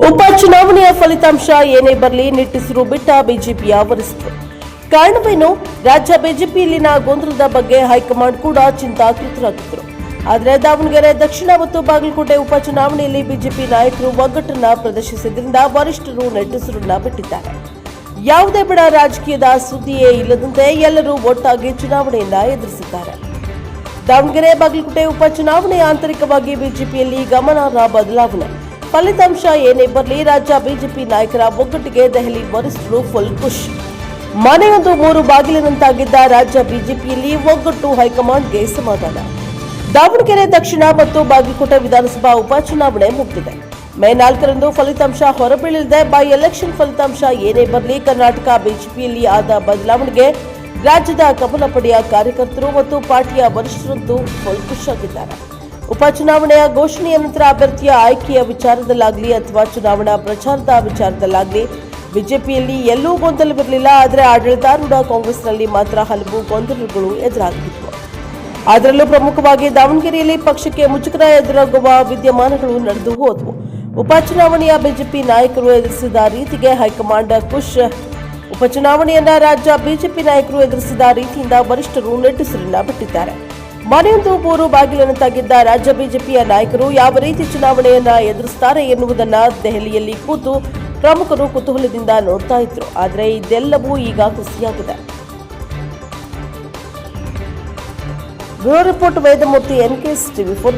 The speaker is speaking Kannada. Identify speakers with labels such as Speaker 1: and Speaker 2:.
Speaker 1: ಉಪಚುನಾವಣೆಯ ಫಲಿತಾಂಶ ಏನೇ ಬರಲಿ ನಿಟ್ಟುಸಿರು ಬಿಟ್ಟ ಬಿಜೆಪಿಯ ವರಿಷ್ಠರು. ಕಾರಣವೇನು? ರಾಜ್ಯ ಬಿಜೆಪಿಯಲ್ಲಿನ ಗೊಂದಲದ ಬಗ್ಗೆ ಹೈಕಮಾಂಡ್ ಕೂಡ ಚಿಂತಾಕೃತರಾಗಿದ್ದರು. ಆದರೆ ದಾವಣಗೆರೆ ದಕ್ಷಿಣ ಮತ್ತು ಬಾಗಲಕೋಟೆ ಉಪಚುನಾವಣೆಯಲ್ಲಿ ಬಿಜೆಪಿ ನಾಯಕರು ಒಗ್ಗಟ್ಟನ್ನು ಪ್ರದರ್ಶಿಸಿದ್ರಿಂದ ವರಿಷ್ಠರು ನಿಟ್ಟುಸಿರನ್ನ ಬಿಟ್ಟಿದ್ದಾರೆ. ಯಾವುದೇ ಬಡ ರಾಜಕೀಯದ ಸುದ್ದಿಯೇ ಇಲ್ಲದಂತೆ ಎಲ್ಲರೂ ಒಟ್ಟಾಗಿ ಚುನಾವಣೆಯನ್ನ ಎದುರಿಸಿದ್ದಾರೆ. ದಾವಣಗೆರೆ ಬಾಗಲಕೋಟೆ ಉಪಚುನಾವಣೆ ಆಂತರಿಕವಾಗಿ ಬಿಜೆಪಿಯಲ್ಲಿ ಗಮನಾರ್ಹ ಬದಲಾವಣೆ. ಫಲಿತಾಂಶ ಏನೇ ಬರಲಿ ರಾಜ್ಯ ಬಿಜೆಪಿ ನಾಯಕರ ಒಗ್ಗಟ್ಟಿಗೆ ದೆಹಲಿ ವರಿಷ್ಠರು ಫುಲ್ ಖುಷ್. ಮನೆಯೊಂದು ಮೂರು ಬಾಗಿಲಿನಂತಾಗಿದ್ದ ರಾಜ್ಯ ಬಿಜೆಪಿಯಲ್ಲಿ ಒಗ್ಗಟ್ಟು, ಹೈಕಮಾಂಡ್ಗೆ ಸಮಾಧಾನ. ದಾವಣಗೆರೆ ದಕ್ಷಿಣ ಮತ್ತು ಬಾಗಲಕೋಟೆ ವಿಧಾನಸಭಾ ಉಪಚುನಾವಣೆ ಮುಗಿದಿದೆ. ಮೇ 4ರಂದು ಫಲಿತಾಂಶ ಹೊರಬೀಳಲಿದೆ. ಬೈ ಎಲೆಕ್ಷನ್ ಫಲಿತಾಂಶ ಏನೇ ಬರಲಿ ಕರ್ನಾಟಕ ಬಿಜೆಪಿಯಲ್ಲಿ ಆದ ಬದಲಾವಣೆಗೆ ರಾಜ್ಯದ ಕಮಲ ಪಡೆಯ ಕಾರ್ಯಕರ್ತರು ಮತ್ತು ಪಾರ್ಟಿಯ ವರಿಷ್ಠರಂತೂ ಫುಲ್ ಖುಷ್ ಆಗಿದ್ದಾರೆ. ಉಪಚುನಾವಣೆಯ ಘೋಷಣೆಯ ನಂತರ ಅಭ್ಯರ್ಥಿಯ ಆಯ್ಕೆಯ ವಿಚಾರದಲ್ಲಾಗಲಿ ಅಥವಾ ಚುನಾವಣಾ ಪ್ರಚಾರದ ವಿಚಾರದಲ್ಲಾಗಲಿ ಬಿಜೆಪಿಯಲ್ಲಿ ಎಲ್ಲೂ ಗೊಂದಲವಿರಲಿಲ್ಲ. ಆದರೆ ಆಡಳಿತಾರೂಢ ಕಾಂಗ್ರೆಸ್ನಲ್ಲಿ ಮಾತ್ರ ಹಲವು ಗೊಂದಲಗಳು ಎದುರಾಗಿದ್ದವು. ಅದರಲ್ಲೂ ಪ್ರಮುಖವಾಗಿ ದಾವಣಗೆರೆಯಲ್ಲಿ ಪಕ್ಷಕ್ಕೆ ಮುಜುಗರ ಎದುರಾಗುವ ವಿದ್ಯಮಾನಗಳು ನಡೆದು ಹೋದವು. ಉಪಚುನಾವಣೆಯ ಬಿಜೆಪಿ ನಾಯಕರು ಎದುರಿಸಿದ ರೀತಿಗೆ ಹೈಕಮಾಂಡ್ ಖುಷ್. ಉಪಚುನಾವಣೆಯನ್ನ ರಾಜ್ಯ ಬಿಜೆಪಿ ನಾಯಕರು ಎದುರಿಸಿದ ರೀತಿಯಿಂದ ವರಿಷ್ಠರು ನಿಟ್ಟುಸಿರನ್ನ ಬಿಟ್ಟಿದ್ದಾರೆ. ಮನೆಯೊಂದು ಮೂರು ಬಾಗಿಲಿನಂತಾಗಿದ್ದ ರಾಜ್ಯ ಬಿಜೆಪಿಯ ನಾಯಕರು ಯಾವ ರೀತಿ ಚುನಾವಣೆಯನ್ನ ಎದುರಿಸುತ್ತಾರೆ ಎನ್ನುವುದನ್ನ ದೆಹಲಿಯಲ್ಲಿ ಕೂತು ಪ್ರಮುಖರು ಕುತೂಹಲದಿಂದ ನೋಡ್ತಾ ಇದ್ರು. ಆದರೆ ಇದೆಲ್ಲವೂ ಈಗ ಹುಸಿಯಾಗಿದೆ. Bureau report Vedamurthy, NKS TV4.